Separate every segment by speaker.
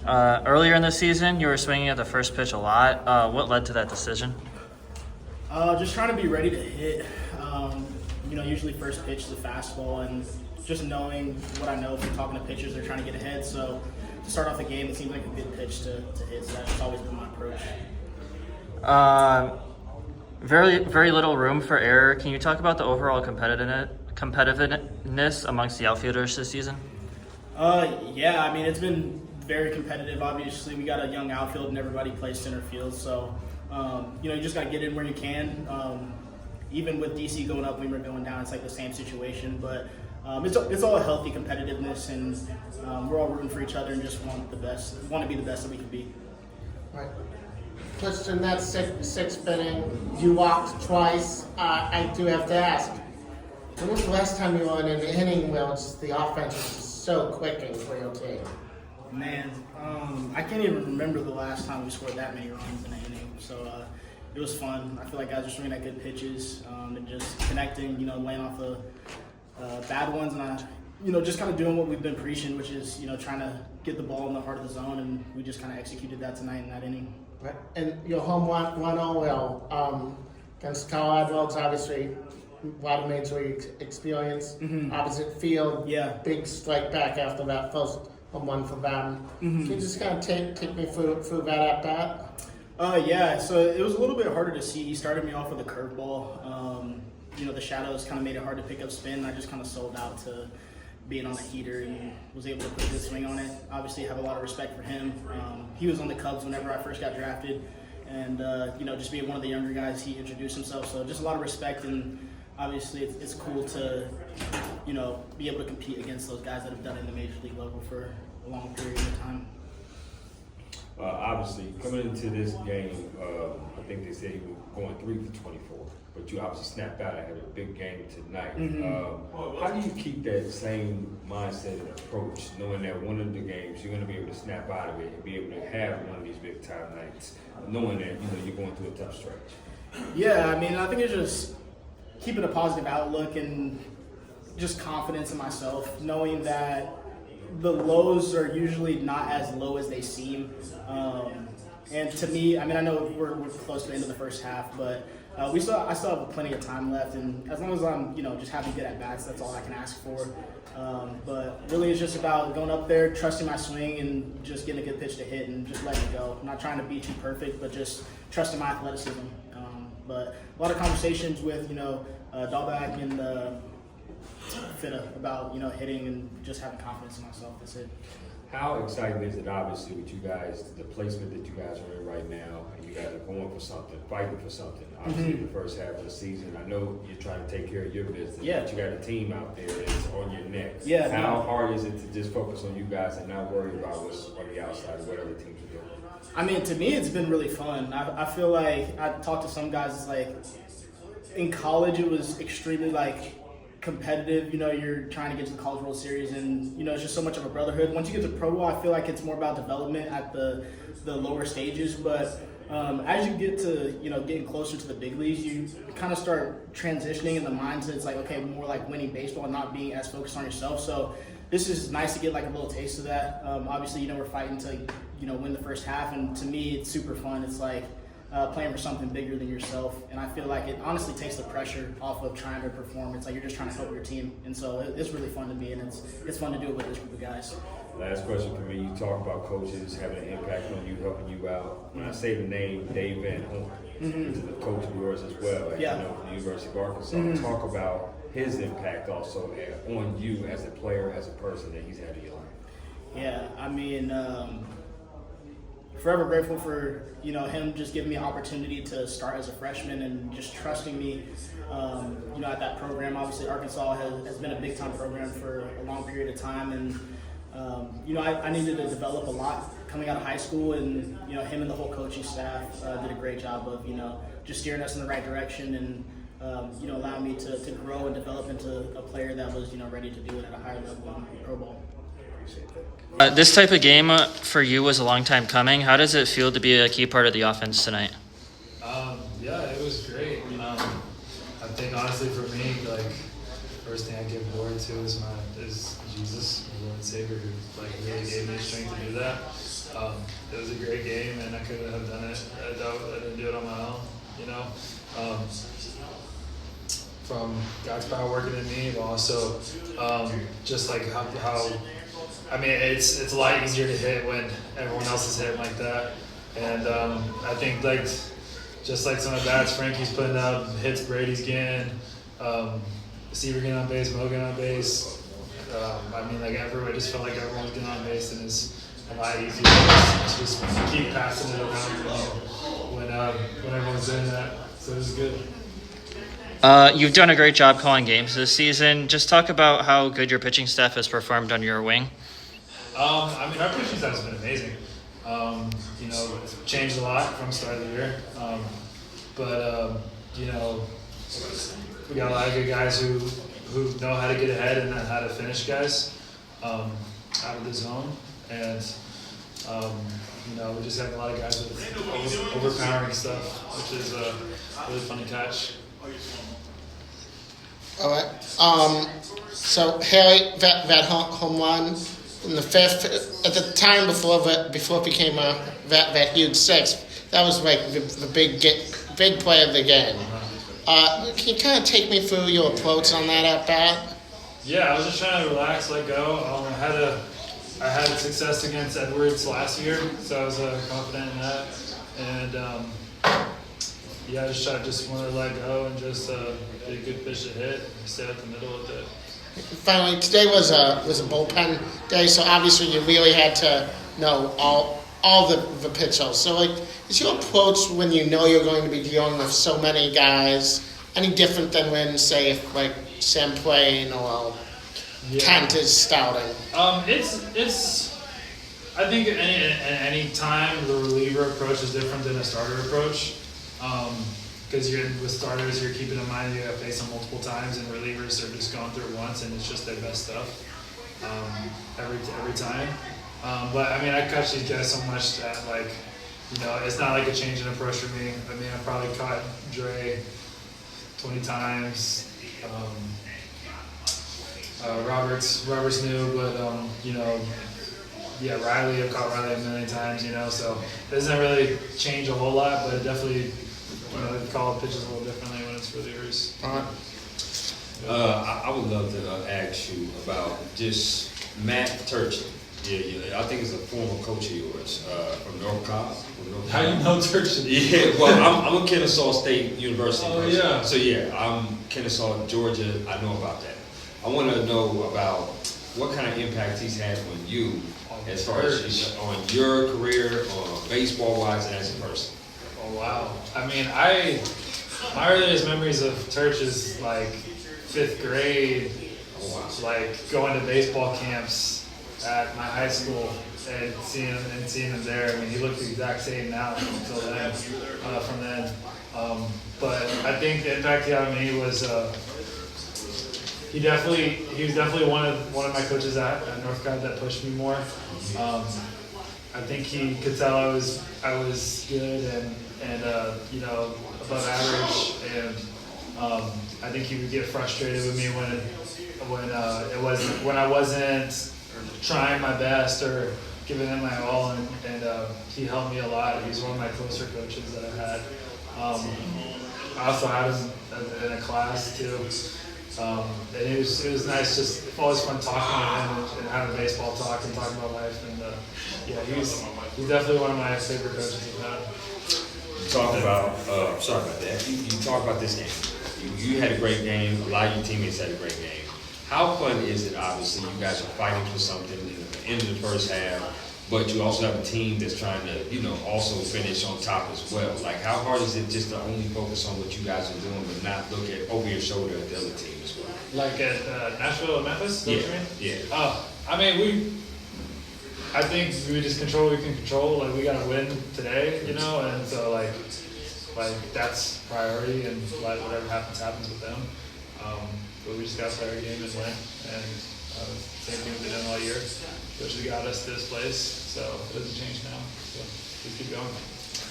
Speaker 1: Earlier in the season, you were swinging at the first pitch a lot. What led to that decision?
Speaker 2: Just trying to be ready to hit. Usually first pitch is a fastball, and just knowing what I know from talking to pitchers, they're trying to get ahead. So to start off the game, it seems like a good pitch to hit. So that's always been my approach.
Speaker 1: Very little room for error. Can you talk about the overall competitiveness amongst the outfielders this season?
Speaker 2: Yeah, it's been very competitive. Obviously, we got a young outfield and everybody plays center field. So, you just got to get in where you can. Even with DC going up, Weimer going down, it's like the same situation. But it's all a healthy competitiveness, and we're all rooting for each other and just want to be the best that we can be.
Speaker 3: Right. Just in that sixth inning, you walked twice. I do have to ask, when was the last time you were in an inning where the offense was so clicking for your team?
Speaker 2: Man, I can't even remember the last time we scored that many runs in an inning. So it was fun. I feel like guys were swinging at good pitches and just connecting, laying off the bad ones. And just kind of doing what we've been preaching, which is, trying to get the ball in the heart of the zone. And we just kind of executed that tonight in that inning.
Speaker 3: Right. And your home 1-0 against Colorado, obviously a lot of major league experience.
Speaker 2: Mm-hmm.
Speaker 3: Opposite field,
Speaker 2: Yeah.
Speaker 3: Big strike back after that first home run for them.
Speaker 2: Mm-hmm.
Speaker 3: Can you just kind of take me through that at bat?
Speaker 2: Yeah, so it was a little bit harder to see. He started me off with a curveball. The shadows kind of made it hard to pick up spin. I just kind of sold out to being on a heater and was able to put a good swing on it. Obviously, have a lot of respect for him. He was on the Cubs whenever I first got drafted. And, just being one of the younger guys, he introduced himself. So just a lot of respect, and obviously it's cool to, be able to compete against those guys that have done it in the major league level for a long period of time.
Speaker 4: Obviously, coming into this game, I think they said you were going 3 for 24, but you obviously snapped out and had a big game tonight.
Speaker 2: Mm-hmm.
Speaker 4: How do you keep that same mindset and approach, knowing that one of the games you're going to be able to snap out of it and be able to have one of these big time nights, knowing that you're going through a tough stretch?
Speaker 2: Yeah, I think it's just keeping a positive outlook and just confidence in myself, knowing that the lows are usually not as low as they seem. And to me, I know we're close to the end of the first half, but I still have plenty of time left, and as long as I'm just having good at bats, that's all I can ask for. But really, it's just about going up there, trusting my swing, and just getting a good pitch to hit, and just letting it go. I'm not trying to be too perfect, but just trusting my athleticism. But a lot of conversations with Dahlback and Fitta about hitting and just having confidence in myself. That's it.
Speaker 4: How exciting is it, obviously, with you guys, the placement that you guys are in right now, and you guys are going for something, fighting for something. Obviously, the first half of the season, I know you're trying to take care of your business, but you got a team out there that's on your neck.
Speaker 2: Yeah.
Speaker 4: How hard is it to just focus on you guys and not worry about what's on the outside of whatever teams are doing?
Speaker 2: To me, it's been really fun. I feel like I talked to some guys, it's like in college, it was extremely competitive. You're trying to get to the College World Series, and it's just so much of a brotherhood. Once you get to Pro Bowl, I feel like it's more about development at the lower stages. But as you get to getting closer to the big leagues, you kind of start transitioning in the mindset. It's like, okay, more like winning baseball and not being as focused on yourself. So this is nice to get a little taste of that. Obviously, we're fighting to win the first half, and to me, it's super fun. It's like playing for something bigger than yourself, and I feel like it honestly takes the pressure off of trying to perform. It's like you're just trying to help your team, and so it's really fun to me, and it's fun to do it with this group of guys.
Speaker 4: Last question for me. You talk about coaches having an impact on you, helping you out. When I say the name Dave Van Horn, who's a coach of yours as well, from the University of Arkansas, talk about his impact also on you as a player, as a person that he's had in your life.
Speaker 2: Yeah, forever grateful for him just giving me an opportunity to start as a freshman and just trusting me at that program. Obviously, Arkansas has been a big time program for a long period of time, and I needed to develop a lot coming out of high school, and him and the whole coaching staff did a great job of just steering us in the right direction and allowing me to grow and develop into a player that was ready to do it at a higher level in Pro Bowl.
Speaker 1: This type of game for you was a long time coming. How does it feel to be a key part of the offense tonight?
Speaker 5: Yeah, it was great. I think honestly for me, first thing I give glory to is Jesus, my Lord and Savior, who really gave me the strength to do that. It was a great game, and I couldn't have done it. I didn't do it on my own, you know. From God's power working in me, but also just like how I mean, it's a lot easier to hit when everyone else is hitting like that. And I think like just like some of the bats Frankie's putting out, hits Brady's getting, Seaver getting on base, Mo getting on base. I mean, like everyone, just felt like everyone was getting on base, and it's a lot easier to just keep passing it around when everyone's doing that. So it was good.
Speaker 1: You've done a great job calling games this season. Just talk about how good your pitching staff has performed under your wing.
Speaker 5: I mean, our pitching staff has been amazing. You know, it's changed a lot from the start of the year. You know, we got a lot of good guys who know how to get ahead and how to finish guys out of the zone. And, you know, we just have a lot of guys with overpowering stuff, which is really fun to catch.
Speaker 3: All right. So Harry, that home run in the fifth, at the time before it became that huge sixth, that was like the big play of the game. Can you kind of take me through your approach on that at bat?
Speaker 5: Yeah, I was just trying to relax, let go. I had success against Edwards last year, so I was confident in that. And yeah, I just wanted to let go and just be a good pitch to hit and stay at the middle of it.
Speaker 3: Finally, today was a bullpen day, so obviously you really had to know all the pitchers. So, like, is your approach when you know you're going to be dealing with so many guys any different than when, say, if, like, Champlain or Kent is starting?
Speaker 5: It's. I think at any time the reliever approach is different than a starter approach. Because with starters, you're keeping in mind you have to face them multiple times, and relievers are just going through it once, and it's just their best stuff every time. But I mean, I catch these guys so much that, like, you know, it's not like a change in approach for me. I mean, I probably caught Dre 20 times. Robert's new, but you know, yeah, Riley, I've caught Riley a million times, you know, so it doesn't really change a whole lot, but it definitely, you know, the call pitches a little differently when it's relievers.
Speaker 4: I would love to ask you about just Matt Turchin. Yeah, I think it's a former coach of yours from North Cobb.
Speaker 5: How do you know Turchin?
Speaker 4: Yeah, well, I'm a Kennesaw State University person.
Speaker 5: Yeah.
Speaker 4: So yeah, I'm Kennesaw, Georgia. I know about that. I want to know about what kind of impact he's had on you, as far as on your career, baseball wise, and as a person.
Speaker 5: Oh wow! I mean, my earliest memories of Turch is like 5th grade, like going to baseball camps at my high school and seeing him there. I mean, he looked the exact same now until then. From then, but I think the impact he had on me was. He was definitely one of my coaches at North Cobb that pushed me more. I think he could tell I was good and you know, above average, and I think he would get frustrated with me when I wasn't trying my best or giving it my all, and he helped me a lot. He's one of my closer coaches that I've had. I also had him in a class too. And it was nice, just always fun talking with him and having baseball talk and talking about life. And yeah, he's definitely one of my favorite coaches I've had.
Speaker 4: You talk about, sorry about that. You talk about this game. You had a great game. A lot of your teammates had a great game. How fun is it? Obviously, you guys are fighting for something in the end of the first half, but you also have a team that's trying to, you know, also finish on top as well. Like, how hard is it just to only focus on what you guys are doing, but not look at over your shoulder at the other team as well?
Speaker 5: Like at Nashville and Memphis?
Speaker 4: Yeah.
Speaker 5: What you mean?
Speaker 4: Yeah.
Speaker 5: I mean, I think we just control what we can control. Like, we gotta win today, you know, and so like that's priority, and like whatever happens with them. But we just gotta play our game and win, and same thing we've done all year, which has got us to this place. So it doesn't change now. So just keep going.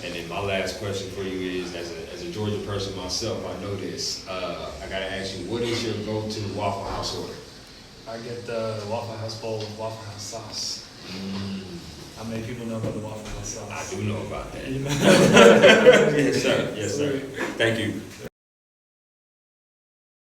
Speaker 4: And then my last question for you is, as a Georgia person myself, I know this. I gotta ask you, what is your go-to Waffle House order?
Speaker 5: I get the Waffle House bowl with Waffle House sauce. How many people know about the waffle house
Speaker 4: I
Speaker 5: sauce?
Speaker 4: do know about that.
Speaker 5: You know?
Speaker 4: Yes, sir. Yes, sir. Thank you.